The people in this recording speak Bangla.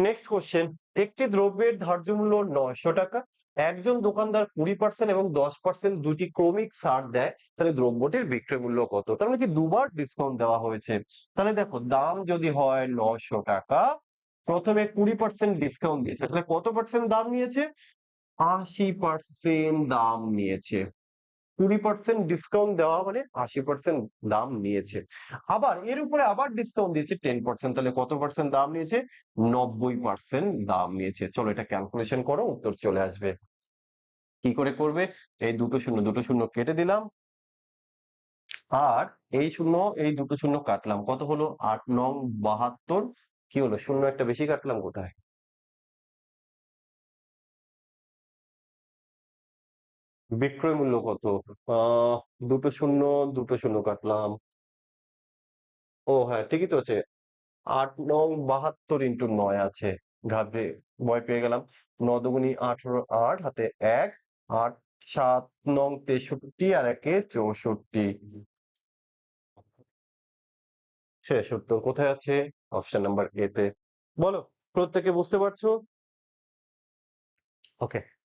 নেক্সট কোশ্চেন, একটি দ্রব্যের ধার্য মূল্য 900 টাকা, একজন দোকানদার 20% এবং 10% দুটি ক্রমিক ছাড় দেয়, তাহলে দ্রব্যটির বিক্রয় মূল্য কত? তার মানে কি দুবার ডিসকাউন্ট দেওয়া হয়েছে। তাহলে দেখো দাম যদি হয় 900 টাকা, প্রথমে 20% ডিসকাউন্ট দিয়েছে, তাহলে কত পার্সেন্ট দাম নিয়েছে? 80% দাম নিয়েছে। 20% ডিসকাউন্ট দেওয়া মানে 80% দাম নিয়েছে। আবার এর উপরে আবার ডিসকাউন্ট দিয়েছে 10%, তাহলে কত পার্সেন্ট দাম নিয়েছে? 90% দাম নিয়েছে। চলো এটা ক্যালকুলেশন করো, উত্তর চলে আসবে। কি করে করবে? এই দুটো শূন্য কেটে দিলাম, আর এই শূন্য এই দুটো শূন্য কাটলাম, কত হলো? 8 নং 72। কি হলো? শূন্য একটা বেশি কাটলাম কোথায়? বিক্রয় মূল্য কত? আহ দুটো শূন্য কাটলাম। ও হ্যাঁ, ঠিকই তো আছে। 8 নং 72 ইন্টু 9 আছে। ঘাবড়ে ভয় পেয়ে গেলাম। 9 দুগুনি 18, 8 হাতে 1, 8 7 নং 63 আর 1 এ 64। শেষ উত্তর কোথায় আছে? অপশন নাম্বার এ তে। বলো, প্রত্যেকে বুঝতে পারছো? ওকে।